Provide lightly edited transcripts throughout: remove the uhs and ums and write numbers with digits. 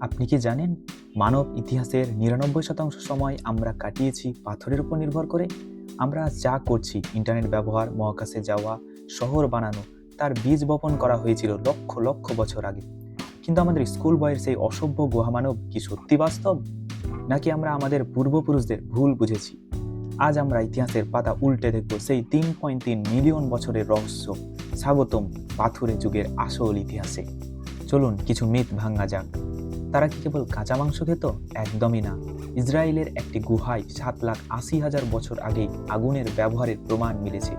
আপনি কি জানেন মানব ইতিহাসের ৯৯% সময় আমরা কাটিয়েছি পাথরের উপর নির্ভর করে? আমরা আজ যা করছি, ইন্টারনেট ব্যবহার, মহাকাশে যাওয়া, শহর বানানো, তার বীজ বপন করা হয়েছিল লক্ষ লক্ষ বছর আগে। কিন্তু আমাদের স্কুল বইয়ের সেই অসভ্য গুহামানব কি সত্যি বাস্তব, নাকি আমরা আমাদের পূর্বপুরুষদের ভুল বুঝেছি? আজ আমরা ইতিহাসের পাতা উল্টে দেখব সেই ৩.৩ মিলিয়ন বছরের রহস্য। স্বাগতম পাথুরে যুগের আসল ইতিহাসে। চলুন কিছু মিথ ভাঙা যাক। তারা কি কেবল কাঁচা মাংস খেত? একদমই না। ইসরায়েলের একটি গুহায় ৭,৮০,০০০ বছর আগেই আগুনের ব্যবহারের প্রমাণ মিলেছে।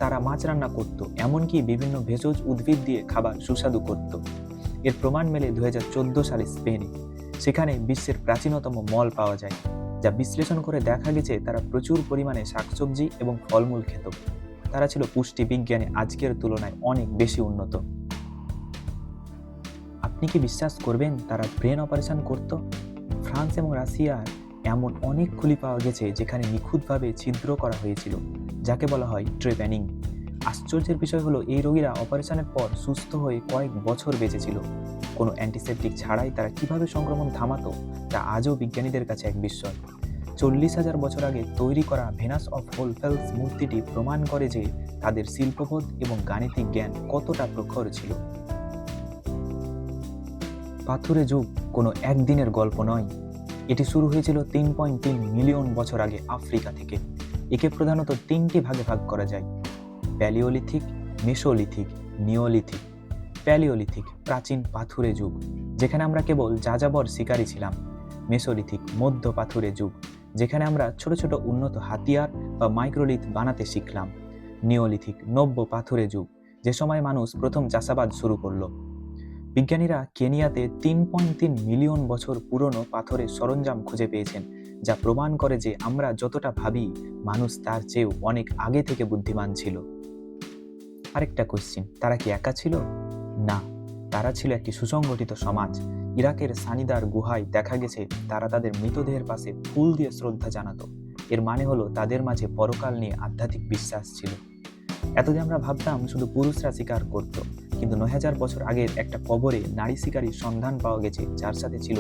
তারা মাছ রান্না করত, এমনকি বিভিন্ন ভেষজ উদ্ভিদ দিয়ে খাবার সুস্বাদু করত। এর প্রমাণ মেলে ২০১৪ সালে স্পেনে। সেখানে বিশ্বের প্রাচীনতম মল পাওয়া যায়, যা বিশ্লেষণ করে দেখা গেছে তারা প্রচুর পরিমাণে শাকসবজি এবং ফলমূল খেত। তারা ছিল পুষ্টি বিজ্ঞানে আজকের তুলনায় অনেক বেশি উন্নত। আপনি কি বিশ্বাস করবেন তারা ব্রেন অপারেশন করত? ফ্রান্স এবং রাশিয়ার এমন অনেক খুলি পাওয়া গেছে যেখানে নিখুঁতভাবে ছিদ্র করা হয়েছিল, যাকে বলা হয় ট্রেপ্যানিং। আশ্চর্যের বিষয় হলো এই রোগীরা অপারেশনের পর সুস্থ হয়ে কয়েক বছর বেঁচেছিল। কোনো অ্যান্টিসেপটিক ছাড়াই তারা কিভাবে সংক্রমণ থামাতো, তা আজও বিজ্ঞানীদের কাছে এক বিস্ময়। ৪০,০০০ বছর আগে তৈরি করা ভেনাস অফ হোলফেলস মূর্তিটি প্রমাণ করে যে তাদের শিল্পবোধ এবং গাণিতিক জ্ঞান কতটা প্রখর ছিল। পাথুরে যুগ কোনো একদিনের গল্প নয়। এটি শুরু হয়েছিল ৩.৩ মিলিয়ন বছর আগে আফ্রিকা থেকে। একে প্রধানত তিনটি ভাগে ভাগ করা যায়: প্যালিওলিথিক, মেসোলিথিক, নিওলিথিক। প্যালিওলিথিক প্রাচীন পাথুরে যুগ, যেখানে আমরা কেবল যাযাবর শিকারী ছিলাম। মেসোলিথিক মধ্য পাথুরে যুগ, যেখানে আমরা ছোট ছোট উন্নত হাতিয়ার বা মাইক্রোলিথ বানাতে শিখলাম। নিওলিথিক নব্য পাথুরে যুগ, যে সময় মানুষ প্রথম চাষাবাদ শুরু করলো। বিজ্ঞানীরা কেনিয়াতে ৩.৩ মিলিয়ন বছর পুরনো পাথরের সরঞ্জাম খুঁজে পেয়েছেন, যা প্রমাণ করে যে আমরা যতটা ভাবি মানুষ তার চেয়েও অনেক আগে থেকে বুদ্ধিমান ছিল। আরেকটা কোশ্চিন, তারা কি একা ছিল? না, তারা ছিল একটি সুসংগঠিত সমাজ। ইরাকের সানিদার গুহায় দেখা গেছে তারা তাদের মৃতদেহের পাশে ফুল দিয়ে শ্রদ্ধা জানাতো। এর মানে হলো তাদের মাঝে পরকাল নিয়ে আধ্যাত্মিক বিশ্বাস ছিল। এতদিন আমরা ভাবতাম শুধু পুরুষরা শিকার করত, কিন্তু ৯,০০০ বছর আগের একটা কবরে নারী শিকারীর সন্ধান পাওয়া গেছে, যার সাথে ছিল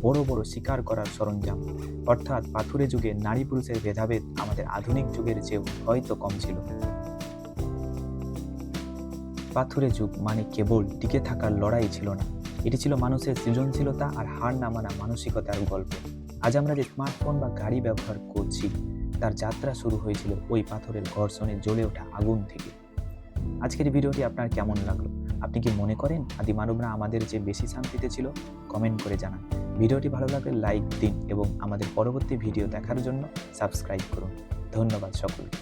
বড় বড় শিকার করার সরঞ্জাম। অর্থাৎ পাথুরে যুগে নারী পুরুষের ভেদাভেদ আমাদের আধুনিক যুগের চেয়েও হয়তো কম ছিল। পাথুরে যুগ মানে কেবল টিকে থাকার লড়াই ছিল না, এটি ছিল মানুষের সৃজনশীলতা আর হার না মানা মানসিকতার গল্প। আজ আমরা যে স্মার্টফোন বা গাড়ি ব্যবহার করছি, তার যাত্রা শুরু হয়েছিল ওই পাথরের ঘর্ষণে জ্বলে ওঠা আগুন থেকে। আজকের ভিডিওটি আপনার কেমন লাগলো? আপনি কি মনে করেন আদি মানবরা আমাদের যে বেশি শান্তিতে ছিল? কমেন্ট করে জানান। ভিডিওটি ভালো লাগলে লাইক দিন এবং আমাদের পরবর্তী ভিডিও দেখার জন্য সাবস্ক্রাইব করুন। ধন্যবাদ সকলকে।